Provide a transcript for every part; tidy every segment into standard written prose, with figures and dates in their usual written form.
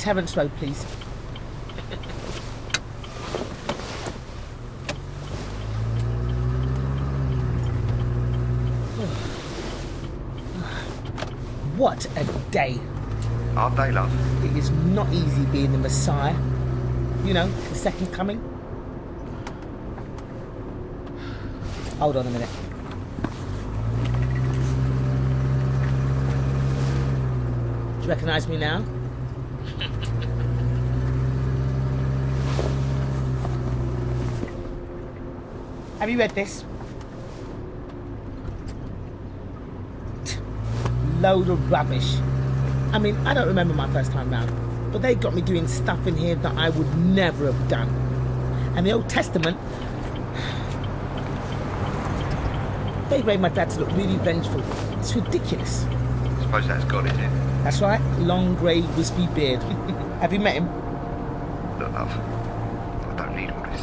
Terence Road, please. What a day. Our day, love. It is not easy being the Messiah. You know, the second coming. Hold on a minute. Do you recognise me now? Have you read this? Load of rubbish. I mean, I don't remember my first time round, but they got me doing stuff in here that I would never have done. And the Old Testament, they made my dad to look really vengeful. It's ridiculous. I suppose that's God, isn't it? That's right, long, grey, wispy beard. Have you met him? Look, love, I don't need all this.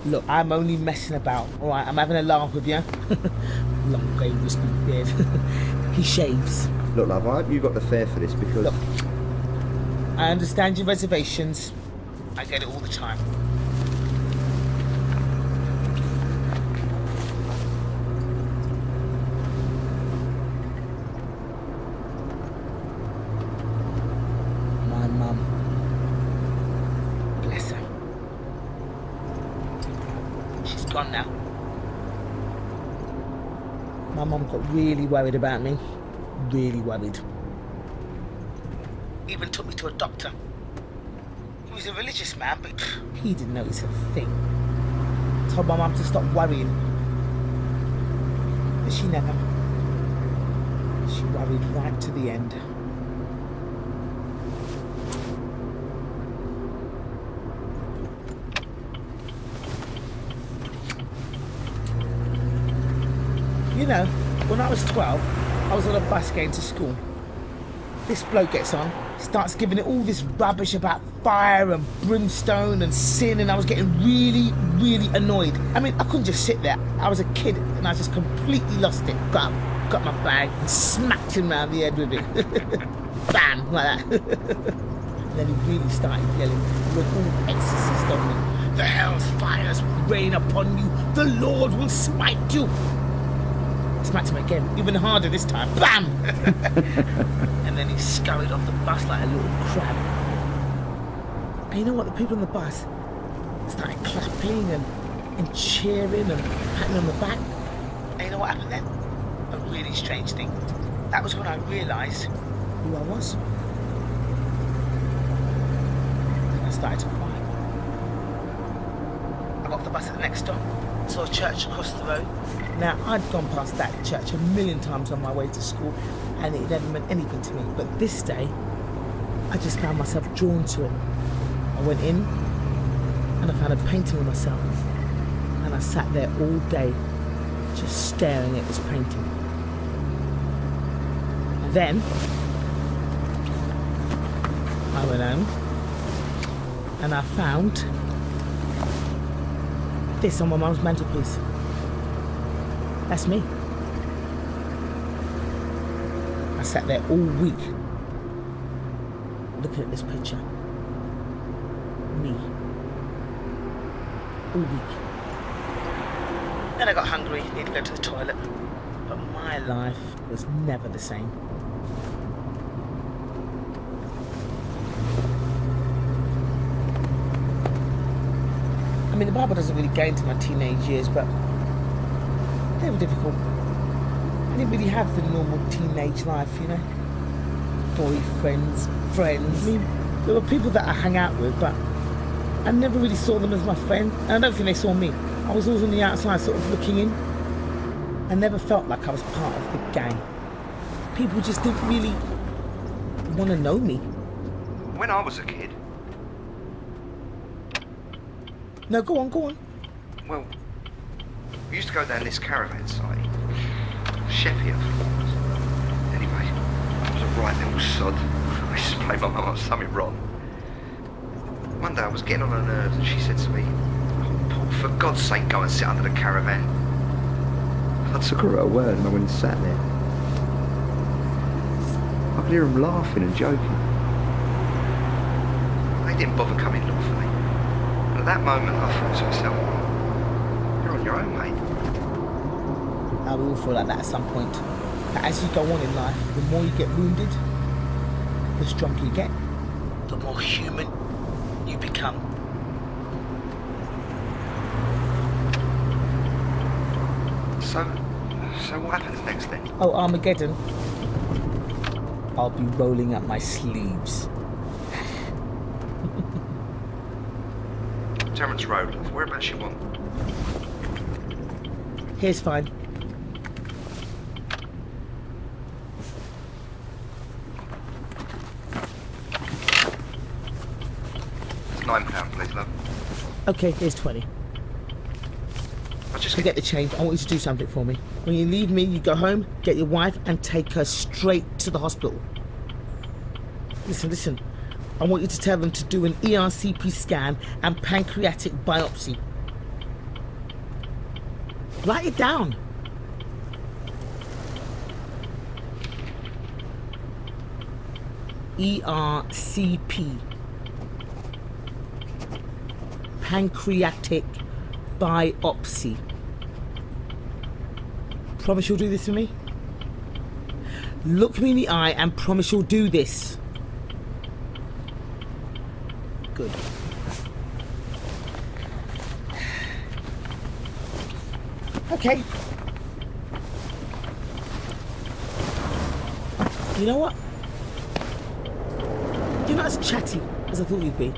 Look, I'm only messing about, all right? I'm having a laugh with you. Long, grey, wispy beard. He shaves. Look, love, I hope you got the fare for this because... Look, I understand your reservations. I get it all the time. My mum. Bless her. She's gone now. My mum got really worried about me. Really worried. Even took me to a doctor. He was a religious man, but he didn't notice a thing. Told my mum to stop worrying. But she never. She worried right to the end. You know, when I was 12, I was on a bus going to school. This bloke gets on, starts giving it all this rubbish about fire and brimstone and sin, and I was getting really, really annoyed. I mean, I couldn't just sit there. I was a kid and I just completely lost it. Got my bag and smacked him round the head with it. Bam, like that. And then he really started yelling, "You're all exorcist on me. The hell's fires rain upon you. The Lord will smite you." Smacked him again, even harder this time. Bam! And then he scurried off the bus like a little crab. And you know what? The people on the bus started clapping and cheering and patting on the back. And you know what happened then? A really strange thing. That was when I realised who I was. And I started to cry. I got off the bus at the next stop, saw a church across the road. Now, I'd gone past that church a million times on my way to school, and it never meant anything to me. But this day, I just found myself drawn to it. I went in, and I found a painting of myself, and I sat there all day, just staring at this painting. And then, I went home, and I found this on my mum's mantelpiece. That's me. I sat there all week looking at this picture. Me. All week. Then I got hungry, needed to go to the toilet. But my life was never the same. I mean, the Bible doesn't really go into my teenage years, but they were difficult. I didn't really have the normal teenage life, you know. Boyfriends, friends. I mean, there were people that I hung out with, but I never really saw them as my friend. And I don't think they saw me. I was always on the outside, sort of looking in. I never felt like I was part of the gang. People just didn't really want to know me. When I was a kid... No, go on, go on. Well, we used to go down this caravan site. Sheppey, I think it was. Anyway, I was a right little sod. I used to play my mum on something wrong. One day I was getting on her nerves and she said to me, "Oh, Paul, for God's sake, go and sit under the caravan." I took her at her word and I went and sat there. I could hear them laughing and joking. didn't bother coming to look for me. And at that moment, I thought to myself, you're on your own, mate. We all feel like that at some point. But as you go on in life, the more you get wounded, the stronger you get, the more human you become. So what happens next then? Oh, Armageddon. I'll be rolling up my sleeves. Terence Road, whereabouts you want? Here's fine. It's £9, please, love. Okay, here's 20. I just Forget the change. I want you to do something for me. When you leave me, you go home, get your wife, and take her straight to the hospital. Listen. I want you to tell them to do an ERCP scan and pancreatic biopsy. Write it down. ERCP. Pancreatic biopsy. Promise you'll do this for me? Look me in the eye and promise you'll do this. Good. Okay. You know what? You're not as chatty as I thought you'd be.